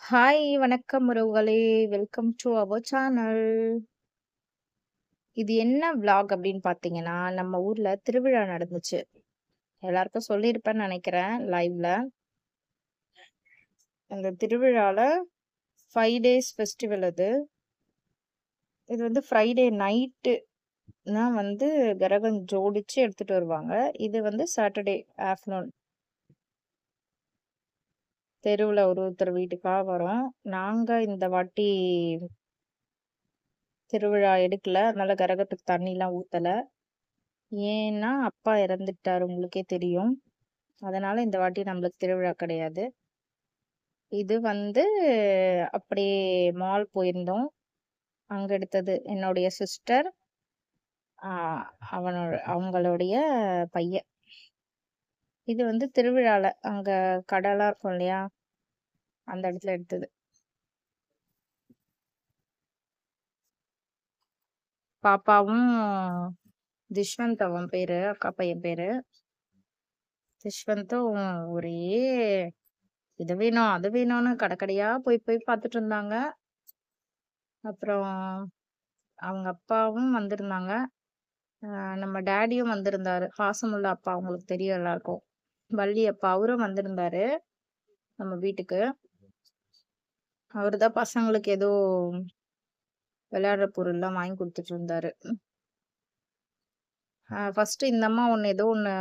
Hi வணக்கம் உறவுகளே! Welcome to our channel. இது என்ன விளாக் அப்படின்னு பார்த்தீங்கன்னா, நம்ம ஊர்ல திருவிழா நடந்துச்சு. எல்லாருக்கும் சொல்லியிருப்பேன்னு நெனைக்கிறேன் லைவ்ல. அந்த திருவிழால 5 டேஸ் ஃபெஸ்டிவல் அது. இது வந்து ஃப்ரைடே நைட்டு தான் வந்து கரகம் ஜோடிச்சு எடுத்துட்டு வருவாங்க. இது வந்து சாட்டர்டே ஆஃப்டர்நூன் தெருவுல ஒருத்தர் வீட்டுக்கா வரும். நாங்க இந்த வாட்டி திருவிழா எடுக்கல. அதனால கரகத்துக்கு தண்ணிலாம் ஊத்தல. ஏன்னா, அப்பா இறந்துட்டாரு உங்களுக்கே தெரியும். அதனால இந்த வாட்டி நம்மளுக்கு திருவிழா கிடையாது. இது வந்து அப்படியே மால் போயிருந்தோம். அங்க எடுத்தது என்னுடைய சிஸ்டர், ஆ அவங்களுடைய பையன். இது வந்து திருவிழால அங்க கடைலாம் இருக்கும் இல்லையா? அந்த இடத்துல எடுத்தது. பாப்பாவும் திஷ்வந்த் அவன் பேரு, அக்கா பையன் பேரு. திஷ்வந்தும் ஒரே இது வேணும், அது வேணும்னு கடை கடையா போய் போய் பார்த்துட்டு இருந்தாங்க. அப்புறம் அவங்க அப்பாவும் வந்திருந்தாங்க. நம்ம டாடியும் வந்திருந்தாரு. பாசமுள்ள அப்பா உங்களுக்கு தெரியும் எல்லாருக்கும். வள்ளி அப்பா அவரும் வந்திருந்தாரு நம்ம வீட்டுக்கு. அவரு தான் பசங்களுக்கு ஏதோ விளையாடுற பொருள்லாம் வாங்கி குடுத்துட்டு இருந்தாரு. ஃபர்ஸ்ட்டு இந்த அம்மா ஏதோ ஒண்ணு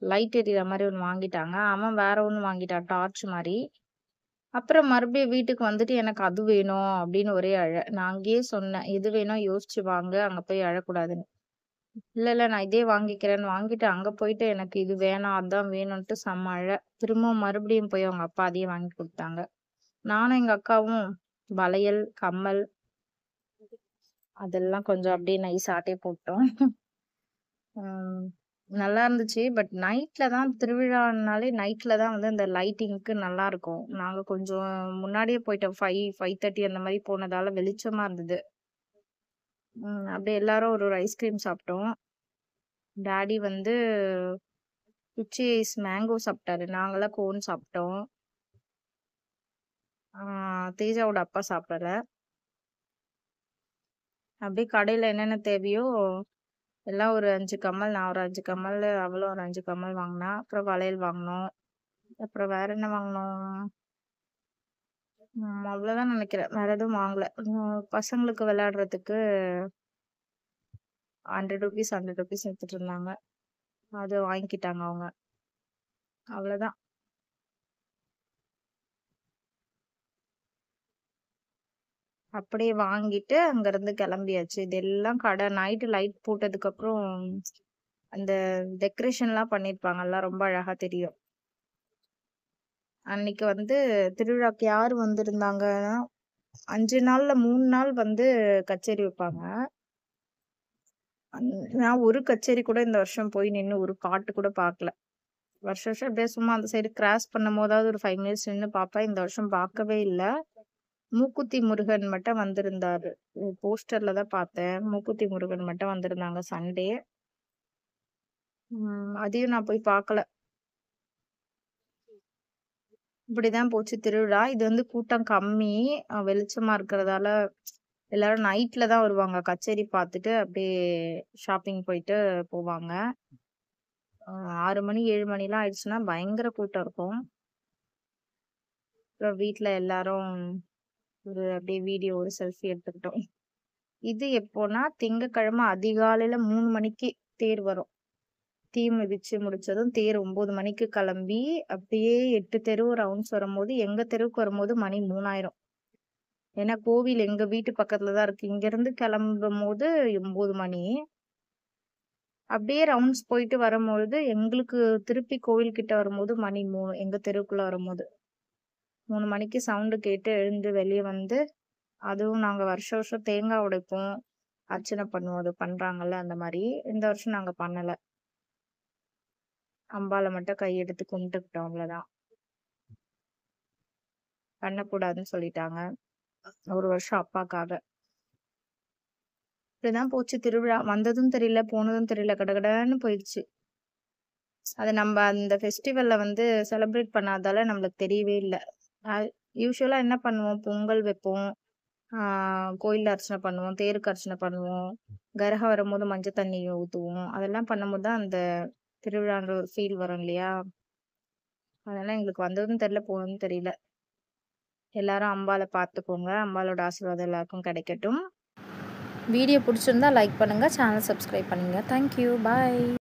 லைட் எரியிற மாரி ஒண்ணு வாங்கிட்டாங்க. அவன் வேற ஒண்ணு வாங்கிட்டான் டார்ச் மாரி. அப்புறம் மறுபடியும் வீட்டுக்கு வந்துட்டு எனக்கு அது வேணும் அப்படின்னு ஒரே அழ. நான் அங்கேயே சொன்னேன். எது வேணும் யோசிச்சு வாங்கு. அங்க போய் அழக்கூடாதுன்னு. இல்ல நான் இதே வாங்கிக்கிறேன்னு வாங்கிட்டு அங்க போயிட்டு எனக்கு இது வேணாம், அதான் வேணும்ன்ட்டு செம்ம அழ. திரும்பவும் மறுபடியும் போய் அவங்க அப்பா அதையே வாங்கி குடுத்தாங்க. நானும் எங்க அக்காவும் வளையல், கம்மல் அதெல்லாம் கொஞ்சம் அப்படியே நைஸ் ஆட்டே போட்டோம். ம். நல்லா இருந்துச்சு. பட் நைட்ல தான் திருவிழானாலே நைட்ல தான் வந்து அந்த லைட்டிங்க்கு நல்லா இருக்கும். நாங்க கொஞ்சம் முன்னாடியே போயிட்டோம். 5:30 அந்த மாரி போனதால வெளிச்சமா இருந்தது. அப்படியே எல்லாரும் ஒரு ஐஸ்கிரீம் சாப்பிட்டோம். டாடி வந்து குச்சி ஐஸ் மேங்கோ சாப்பிட்டாரு. நாங்கலாம் கோன் சாப்பிட்டோம். ஆ தேஜாவோட அப்பா சாப்பிடல. அப்படியே கடையில என்னென்ன தேவையோ எல்லாம் ஒரு 5 கம்மல், நான் ஒரு 5 கம்மல், அவளும் ஒரு 5 கம்மல் வாங்குனா. அப்புறம் வளையல் வாங்குனோம். அப்புறம் வேற என்ன வாங்குனோம்? அவ்வளோதான் நெனைக்கிறேன். வேற எதுவும் வாங்கல. பசங்களுக்கு விளையாடுறதுக்கு ₹100 ₹100 எடுத்துட்டு இருந்தாங்க. அது வாங்கிக்கிட்டாங்க அவங்க. அவ்வளோதான். அப்படியே வாங்கிட்டு அங்கருந்து கிளம்பியாச்சு. இதெல்லாம் கடை நைட்டு லைட் போட்டதுக்கப்புறம் அந்த டெக்கரேஷன்லாம் பண்ணியிருப்பாங்கல்ல, ரொம்ப அழகா தெரியும். அன்னைக்கு வந்து திருவிழாக்கு யார் வந்திருந்தாங்கன்னா, 5 நாள்ல 3 நாள் வந்து கச்சேரி வைப்பாங்க. நான் ஒரு கச்சேரி கூட இந்த வருஷம் போய் நின்னு ஒரு பாட்டு கூட பார்க்கல. வருஷம் வருஷம் அப்படியே சும்மா அந்த சைடு கிராஸ் பண்ணும்போதாவது ஒரு 5 மினிட்ஸ் நின்னு பார்ப்பேன். இந்த வருஷம் பார்க்கவே இல்ல. மூக்குத்தி முருகன் மட்டும் வந்திருந்தாரு. போஸ்டர்ல தான் பார்த்தேன். மூக்குத்தி முருகன் மட்டும் வந்திருந்தாங்க சண்டே. அதையும் நான் போய் பார்க்கல. இப்படிதான் போச்சு திருவிழா. இது வந்து கூட்டம் கம்மி. வெளிச்சமா இருக்கிறதால எல்லாரும் நைட்ல தான் வருவாங்க. கச்சேரி பார்த்துட்டு அப்படியே ஷாப்பிங் போயிட்டு போவாங்க. 6 மணி 7 மணிலாம் ஆயிடுச்சுன்னா பயங்கர கூட்டம் இருக்கும். அப்புறம் வீட்ல எல்லாரும் ஒரு அப்படியே வீடியோ ஒரு செல்ஃபி எடுத்துக்கிட்டோம். இது எப்போன்னா திங்கட்கிழமை அதிகாலையில 3 மணிக்கு தேர் வரும். தீ மிதிச்சு முடிச்சதும் தேர் 9 மணிக்கு கிளம்பி அப்படியே 8 தெரு ரவுண்ட்ஸ் வரும்போது எங்க தெருவுக்கு வரும்போது மணி 3 ஆயிரும். ஏன்னா கோவில் எங்க வீட்டு பக்கத்துல தான் இருக்கு. இங்கிருந்து கிளம்பும்போது 9 மணி. அப்படியே ரவுண்ட்ஸ் போயிட்டு வரும்பொழுது எங்களுக்கு திருப்பி கோவில் கிட்ட வரும்போது மணி 3 எங்க தெருவுக்குள்ள வரும்போது. 3 மணிக்கு சவுண்டு கேட்டு எழுந்து வெளிய வந்து அதுவும் நாங்க வருஷம் வருஷம் தேங்காய் உடைப்போம். அர்ச்சனை பண்ணுவோம். அது பண்றாங்கல்ல அந்த மாரி. இந்த வருஷம் நாங்க பண்ணல. அம்பாள மட்டும் கையெடுத்து கும்பிட்டுக்கிட்டோம் அவ்வளோதான். பண்ணக்கூடாதுன்னு சொல்லிட்டாங்க. ஒரு வருஷம் அப்பாக்காக. இப்படிதான் போச்சு திருவிழா. வந்ததும் தெரியல, போனதும் தெரியல. கடகடன்னு போயிடுச்சு. அது நம்ம அந்த ஃபெஸ்டிவல்ல வந்து செலிப்ரேட் பண்ணாதால நம்மளுக்கு தெரியவே இல்ல. அ யூசுவலா என்ன பண்ணுவோம், பொங்கல் வைப்போம். கோயில்ல அர்ச்சனை பண்ணுவோம். தேருக்கு அர்ச்சனை பண்ணுவோம். கரகம் வரும்போது மஞ்சள் தண்ணி ஊத்துவோம். அதெல்லாம் பண்ணும்போது தான் அந்த திருவிழான்ற ஒரு ஃபீல் வரும் இல்லையா? அதெல்லாம் எங்களுக்கு வந்ததும் தெரியல, போனதும் தெரியல. எல்லாரும் அம்பாள பார்த்துக்கோங்க. அம்பாளோட ஆசீர்வாதம் எல்லாருக்கும் கிடைக்கட்டும். வீடியோ பிடிச்சிருந்தா லைக் பண்ணுங்க. சேனல் சப்ஸ்கிரைப் பண்ணுங்க. Thank you. பாய்.